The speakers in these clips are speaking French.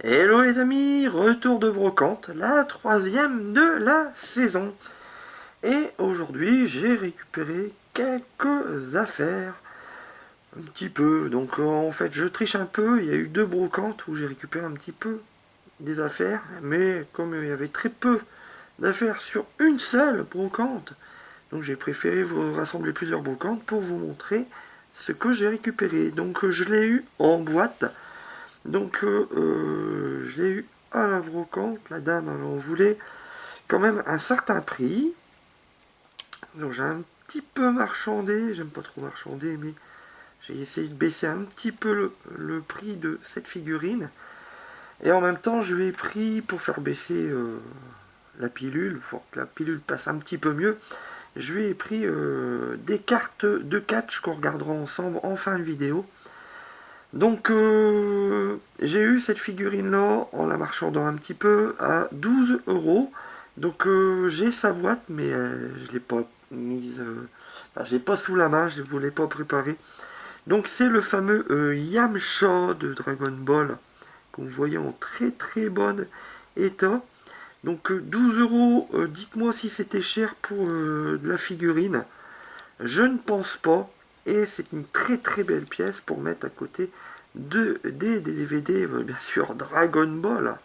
Hello les amis, retour de brocante, la troisième de la saison. Et aujourd'hui j'ai récupéré quelques affaires, un petit peu. Donc en fait je triche un peu, il y a eu deux brocantes où j'ai récupéré un petit peu des affaires. Mais comme il y avait très peu d'affaires sur une seule brocante, donc j'ai préféré vous rassembler plusieurs brocantes pour vous montrer ce que j'ai récupéré. Donc je l'ai eu en boîte. Donc je l'ai eu à la brocante, la dame elle en voulait quand même un certain prix. Donc j'ai un petit peu marchandé, j'aime pas trop marchander, mais j'ai essayé de baisser un petit peu le prix de cette figurine. Et en même temps je lui ai pris pour faire baisser la pilule, pour que la pilule passe un petit peu mieux. Je lui ai pris des cartes de catch qu'on regardera ensemble en fin de vidéo. Donc j'ai eu cette figurine là en la marchandant un petit peu à 12 euros. Donc j'ai sa boîte mais je l'ai pas mise, enfin, je l'ai pas sous la main, je ne voulais pas préparer. Donc c'est le fameux Yamcha de Dragon Ball qu'on voyait en très très bon état. Donc 12 euros, dites-moi si c'était cher pour de la figurine. Je ne pense pas. Et c'est une très très belle pièce pour mettre à côté des DVD, bien sûr, Dragon Ball.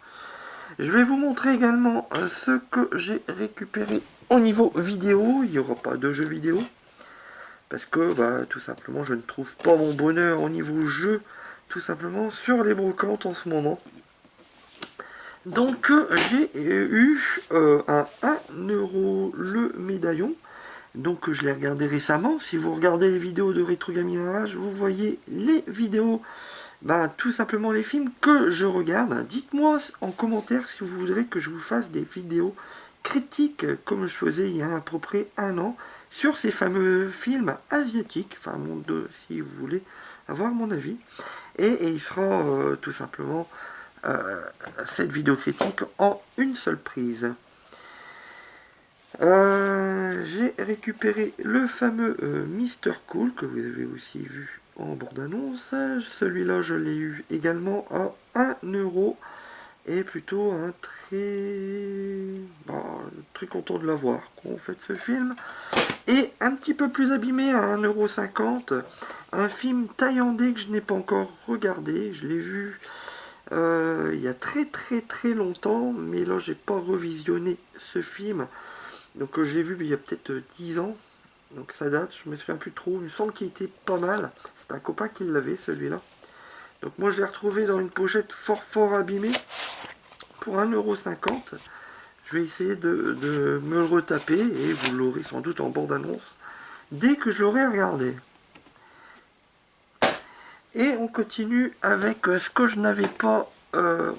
Je vais vous montrer également ce que j'ai récupéré au niveau vidéo. Il n'y aura pas de jeu vidéo. Parce que tout simplement je ne trouve pas mon bonheur au niveau jeu. Tout simplement sur les brocantes en ce moment. Donc j'ai eu un 1 € le médaillon. Donc je l'ai regardé récemment. Si vous regardez les vidéos de Retro Gaming Rage, vous voyez les vidéos, tout simplement les films que je regarde. Dites-moi en commentaire si vous voudrez que je vous fasse des vidéos critiques comme je faisais il y a à peu près un an sur ces fameux films asiatiques. Enfin, si vous voulez avoir mon avis. Et il sera tout simplement cette vidéo critique en une seule prise. J'ai récupéré le fameux Mister Cool que vous avez aussi vu en bande-annonce. Celui-là, je l'ai eu également à 1 € et plutôt un très content de l'avoir quand on fait ce film. Et un petit peu plus abîmé à 1,50 €, un film thaïlandais que je n'ai pas encore regardé. Je l'ai vu il y a très très très longtemps, mais là j'ai pas revisionné ce film. Donc je l'ai vu il y a peut-être 10 ans, donc ça date, je me souviens plus trop, il me semble qu'il était pas mal, c'est un copain qui l'avait celui-là. Donc moi je l'ai retrouvé dans une pochette fort fort abîmée, pour 1,50 €. Je vais essayer de me le retaper, et vous l'aurez sans doute en bande-annonce, dès que je l'aurai regardé. Et on continue avec ce que je n'avais pas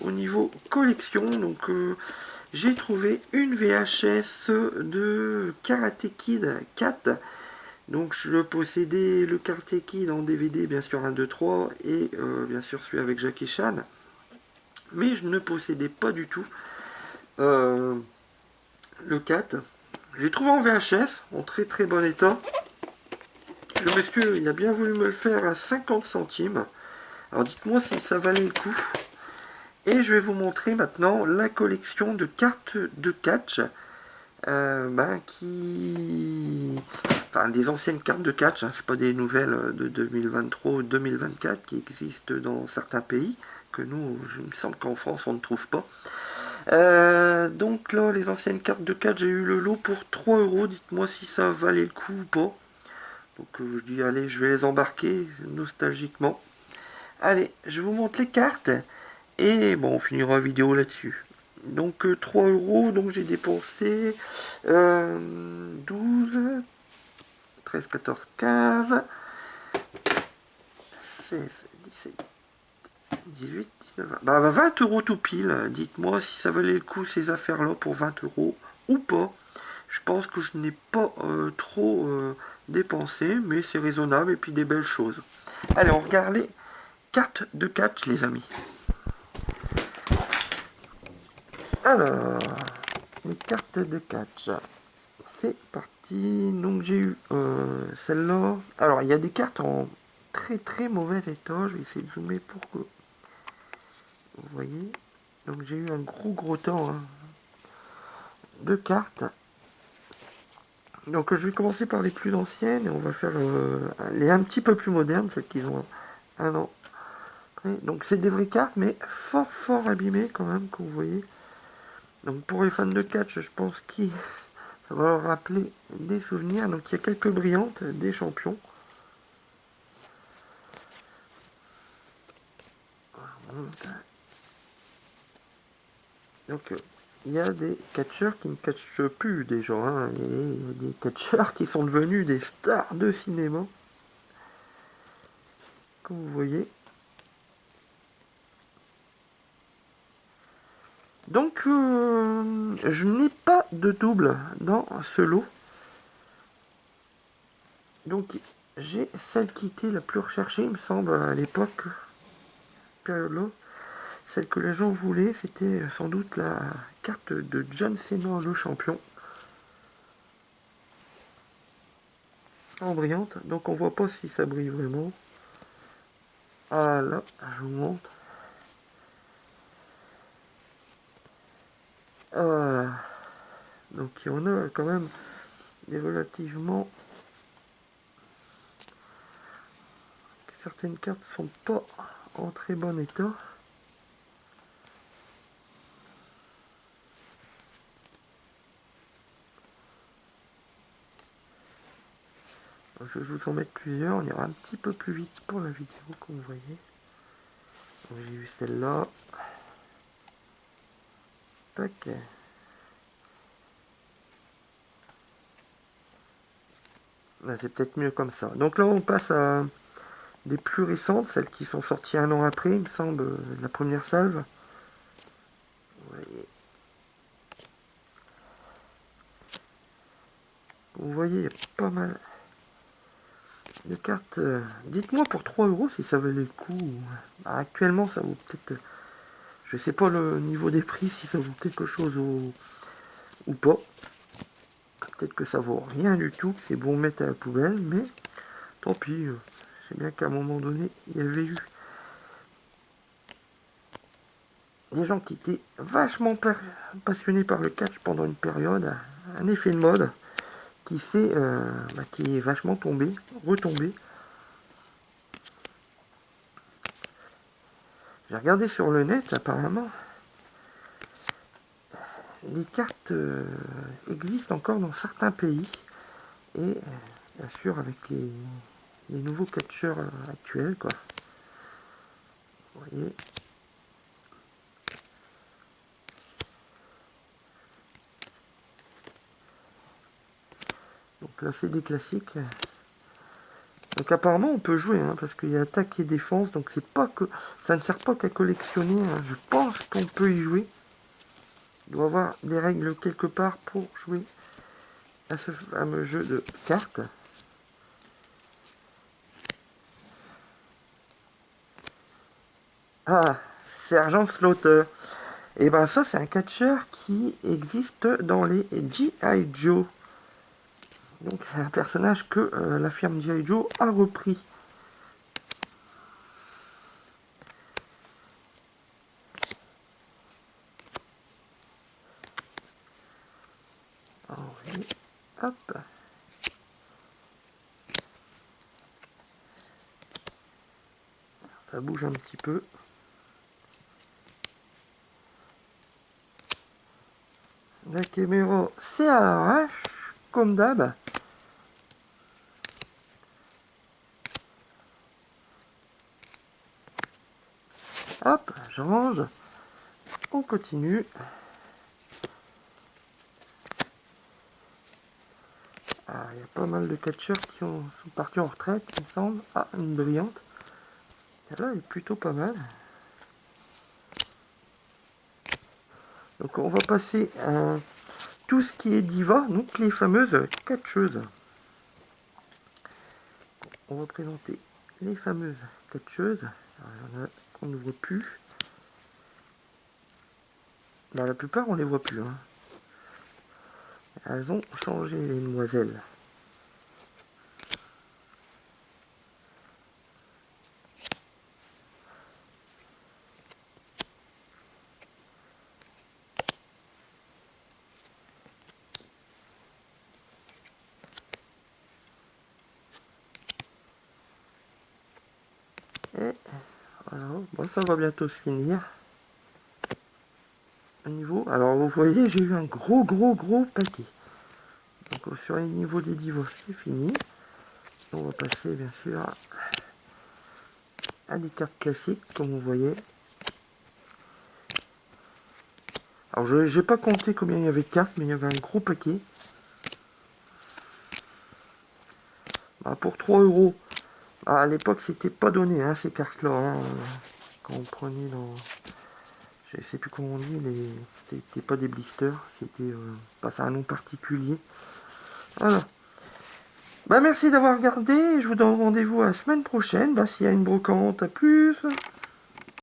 au niveau collection, donc j'ai trouvé une VHS de Karate Kid 4. Donc je possédais le Karate Kid en DVD, bien sûr 1, 2, 3, et bien sûr celui avec Jackie Chan. Mais je ne possédais pas du tout le 4. J'ai trouvé en VHS, en très très bon état. Le monsieur, il a bien voulu me le faire à 50 centimes. Alors dites-moi si ça valait le coup. Et je vais vous montrer maintenant la collection de cartes de catch. Enfin, des anciennes cartes de catch, hein, c'est pas des nouvelles de 2023 ou 2024 qui existent dans certains pays, que nous, je me semble qu'en France, on ne trouve pas. Donc là, les anciennes cartes de catch, j'ai eu le lot pour 3 €, dites-moi si ça valait le coup ou pas. Donc je dis, allez, je vais les embarquer nostalgiquement. Allez, je vous montre les cartes, et bon, on finira la vidéo là-dessus. Donc 3 €, donc j'ai dépensé 12, 13, 14, 15, 16, 17, 18, 19, 20. 20 € tout pile. Dites-moi si ça valait le coup ces affaires-là pour 20 € ou pas. Je pense que je n'ai pas trop dépensé, mais c'est raisonnable et puis des belles choses. Allez, on regarde les cartes de catch, les amis. Alors, les cartes de catch. C'est parti. Donc j'ai eu celle-là. Alors il y a des cartes en très très mauvais état. Je vais essayer de zoomer pour que vous voyez. Donc j'ai eu un gros temps hein, de cartes. Donc je vais commencer par les plus anciennes et on va faire les un petit peu plus modernes, celles qui ont un an. Après. Donc c'est des vraies cartes mais fort abîmées quand même, comme vous voyez. Donc pour les fans de catch, je pense qu'il ça va leur rappeler des souvenirs. Donc il y a quelques brillantes, des champions. Donc il y a des catcheurs qui ne catchent plus des gens. Hein, et il y a des catcheurs qui sont devenus des stars de cinéma. Comme vous voyez. Donc je n'ai pas de double dans ce lot. Donc j'ai celle qui était la plus recherchée, il me semble, à l'époque, période-là. Celle que les gens voulaient, c'était sans doute la carte de John Cena, le champion. En brillante, donc on voit pas si ça brille vraiment. Ah là, je vous montre. Donc il y en a quand même des relativement... Certaines cartes sont pas en très bon état. Je vais vous en mettre plusieurs, on ira un petit peu plus vite pour la vidéo, comme vous voyez. J'ai eu celle-là. Tac. Là, c'est peut-être mieux comme ça. Donc là, on passe à des plus récentes, celles qui sont sorties un an après, il me semble, la première salve. Vous voyez, il y a pas mal de cartes. Dites-moi pour 3 € si ça valait le coup. Bah, actuellement, ça vaut peut-être... Je sais pas le niveau des prix, si ça vaut quelque chose ou pas. Peut-être que ça vaut rien du tout, que c'est bon mettre à la poubelle, mais tant pis. C'est bien qu'à un moment donné, il y avait eu des gens qui étaient vachement passionnés par le catch pendant une période, un effet de mode qui est vachement retombé. J'ai regardé sur le net, apparemment, les cartes existent encore dans certains pays et bien sûr avec les nouveaux catcheurs actuels, quoi. Vous voyez. Donc là c'est des classiques. Donc apparemment on peut jouer hein, parce qu'il y a attaque et défense, donc c'est pas que ça ne sert pas qu'à collectionner. Hein. Je pense qu'on peut y jouer. Il doit y avoir des règles quelque part pour jouer à ce fameux jeu de cartes. Ah, Sergent Slaughter. Et ben ça c'est un catcheur qui existe dans les G.I. Joe. Donc c'est un personnage que la firme G.I. Joe a repris. Alors, hop. Ça bouge un petit peu. La caméra c'est à l'arrache, comme d'hab. Hop, je range. On continue. Ah, il y a pas mal de catcheurs qui sont partis en retraite, il me semble. Ah, une brillante. Celle-là est plutôt pas mal. Donc on va passer à tout ce qui est diva, donc les fameuses catcheuses. On va présenter les fameuses catcheuses. Il y en a qu'on ne voit plus. Bah, la plupart on les voit plus. Hein. Elles ont changé les demoiselles. Bon, ça va bientôt se finir. Au niveau, alors vous voyez, j'ai eu un gros paquet. Donc sur les niveaux des divorces, c'est fini. On va passer bien sûr à des cartes classiques, comme vous voyez. Alors je n'ai pas compté combien il y avait de cartes, mais il y avait un gros paquet. Bah, pour 3 euros. Ah, à l'époque, c'était pas donné, hein, ces cartes-là. Hein, quand on prenait dans... Je sais plus comment on dit, mais c'était pas des blisters, c'était... bah, c'est un nom particulier. Voilà. Bah, merci d'avoir regardé. Je vous donne rendez-vous à la semaine prochaine. Bah, s'il y a une brocante, à plus.